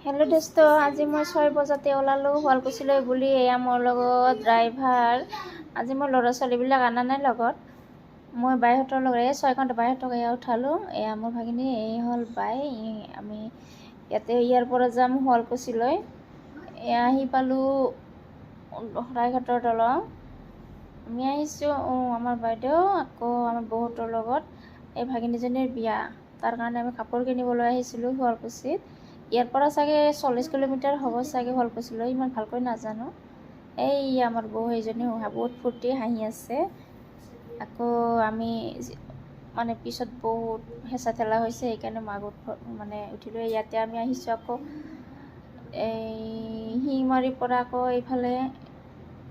Hello' দোস্ত, আজি মই 6 বজাতে ওলালোঁ শুৱালকুছিলৈ বুলি। এয়া মোৰ লগত ড্ৰাইভাৰ। আজি মই ল'ৰা ছোৱালীবিলাক অনা নাই লগত, মই বাইহঁতৰ লগত 6 ঘণ্টা বাইহঁতক এয়া উঠালোঁ। এয়া মোৰ ভাগিনী, এই হ'ল বাই। আমি ইয়াৰ পৰা যাম শুৱালকুছিলৈ। এয়া আহি পালোঁ শৰাইঘাটৰ দলং। আমি আহিছোঁ আমাৰ বাইদেউ আকৌ আমাৰ বহুতৰ লগত। এই ভাগিনীজনীৰ বিয়া, তাৰ কাৰণে আমি কাপোৰ কিনিবলৈ আহিছিলোঁ শুৱালকুছিত। ইয়াৰ পৰা চাগে 40 কিলোমিটাৰ হ'ব চাগে শুৱালকুছিলৈ, ইমান ভালকৈ নাজানো। এই আমাৰ বৌ সেইজনী বহুত ফূৰ্তি হাঁহি আছে। আকৌ আমি মানে পিছত বহুত হেঁচা ঠেলা হৈছে, সেইকাৰণে মই আগত মানে উঠিলোঁ। ইয়াতে আমি আহিছোঁ আকৌ এই শিঙিমাৰীৰ পৰা আকৌ এইফালে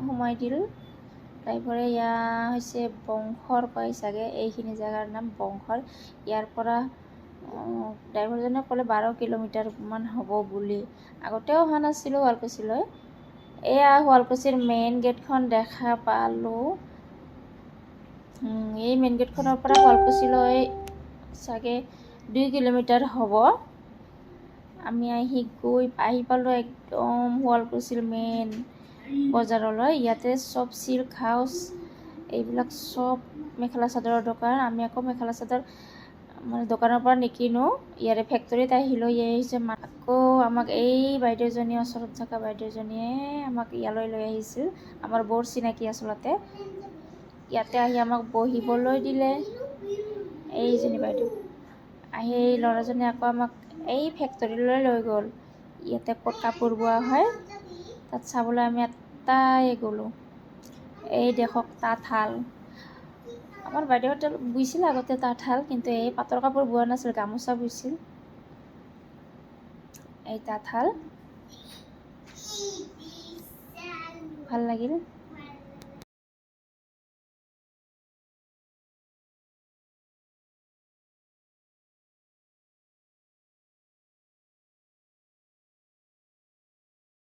সোমাই দিল ড্ৰাইভাৰে। এয়া হৈছে বংশৰ কয় চাগে, এইখিনি জেগাৰ নাম বংশৰ। ইয়াৰ পৰা ড্ৰাইভাৰজনে ক'লে 12 কিলোমিটাৰমান হ'ব বুলি। আগতেও অহা নাছিলোঁ শুৱালকুছিলৈ। এয়া শুৱালকুছিৰ মেইন গেটখন দেখা পালোঁ। এই মেইন গেটখনৰ পৰা শুৱালকুছিলৈ চাগে 2 কিলোমিটাৰ হ'ব। আমি আহি পালোঁ একদম শুৱালকুছিৰ মেইন বজাৰলৈ। ইয়াতে চব চিল্ক হাউচ এইবিলাক চব মেখেলা চাদৰৰ দোকান। আমি আকৌ মেখেলা চাদৰ মানে দোকানৰ পৰা নিকিনো, ইয়াৰে ফেক্টৰীত আহিলোঁ। আহিছে আকৌ আমাক এই বাইদেউজনীয়ে, ওচৰত থকা বাইদেউজনীয়ে আমাক ইয়ালৈ লৈ আহিছিল। আমাৰ বৰ চিনাকি আচলতে। ইয়াতে আহি আমাক বহিবলৈ দিলে এইজনী বাইদেউ। আহি এই ল'ৰাজনে আকৌ আমাক এই ফেক্টৰীলৈ লৈ গ'ল। ইয়াতে ক'ত কাপোৰ বোৱা হয় তাত চাবলৈ আমি এটাই গ'লোঁ। এই দেখক তাঁতশাল। আমাৰ বাইদেউহঁতে বুইছিল আগতে তাঁতশাল, কিন্তু এই পাটৰ কাপোৰ বোৱা নাছিল, গামোচা বুইছিল। এই তাঁতশাল ভাল লাগিল।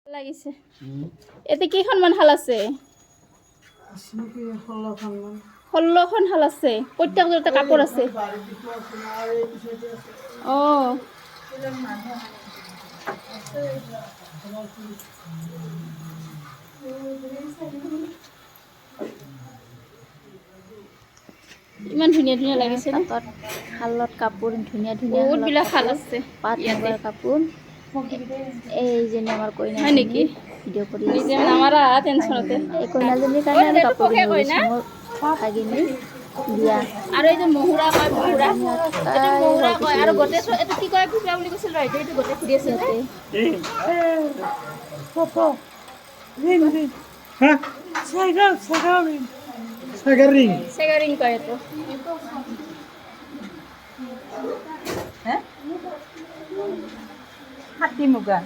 লাগিছে। এতে কেইখনমান শাল আছে? 16খন শাল আছে। প্ৰত্যেকতে কাপোৰ আছে। ইমান ধুনীয়া ধুনীয়া লাগিছে। শালত কাপোৰ ধুনীয়া ধুনীয়া, বহুতবিলাক শাল আছে। পাট মুগাৰ কাপোৰ। এইজনী আমাৰ কইনা হয় নেকি? ভিডিঅ' কৰি আছে। আমাৰা টেনচনতে এই কইনাজনীৰ কাৰণে আমি কাপোৰ কিনিব গৈছোঁ। মোৰ ভাগিনী বিয়া। আৰু এই যে মহুৰা কয়, মহুৰা এইটো মহুৰা কয়। আৰু গোটেই এইটো কি কয় ফুটা বুলি কৈছিল ৰ, এইটো গোটেই ফুৰি আছে ইয়াতে। চেগাৰিং কয় এইটো। হাতী মুগা,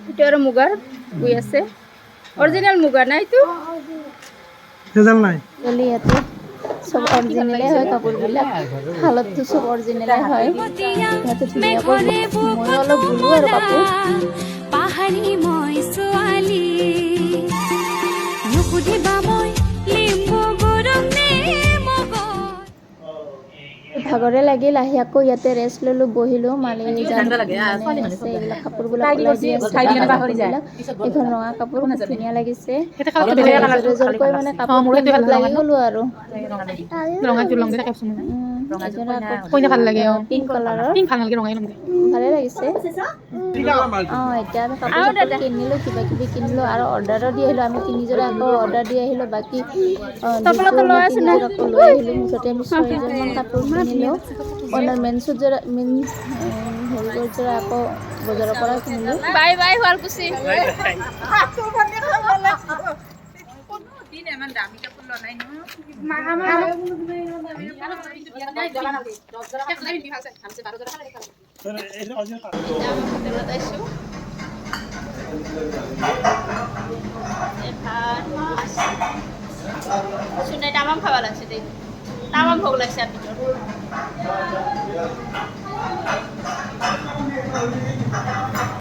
এইটো আৰু মুগাৰ বৈ আছে। অৰিজিনেল মুগা না এইটো? ইয়াতে চব অৰিজিনেলে হয় কাপোৰবিলাক। শালততো চব অৰিজিনেলে হয়। ইয়াতে ধুনীয়াকৈ মই অলপ বুলো আৰু কাপোৰ। পাহাৰী মই ছোৱালী নুসুধিবা মই লিম্বু গৰম নে ভাগৰে লাগিল। আহি আকৌ ইয়াতে ৰেষ্ট ল'লোঁ, বহিলোঁ। মালিক আছে, এইবিলাক কাপোৰবিলাক ওলাই দি আছে। এইখন ৰঙা কাপোৰ খুব ধুনীয়া লাগিছে। এযোৰকৈ মানে কাপোৰ লাগি গ'লোঁ আৰু। পিংক কালাৰৰ ভালে লাগিছে। এতিয়া আমি কাপোৰ চাপোৰ কিনিলোঁ, কিবা কিবি কিনিলোঁ আৰু অৰ্ডাৰো দি আহিলোঁ। আমি 3যোৰা আকৌ অৰ্ডাৰ দি আহিলোঁ। বাকী 2যোৰ মই 3যোৰ আকৌ লৈ আহিলোঁ। মুঠতে আমি 6যোৰমান কাপোৰ কিনিলোঁ। অনাৰ মেইন চুটযোৰা হেৰিযোৰা আকৌ বজাৰৰ পৰা কিনিলোঁ। Bye bye Sualkuchi. ইমান দামী কাপোৰ লোৱা নাই ন। হোটেলত আইছোঁ। শুনে তামাম খাওয়া লাগছে, দেখ তামাম ভোগ লাগছে আপনি।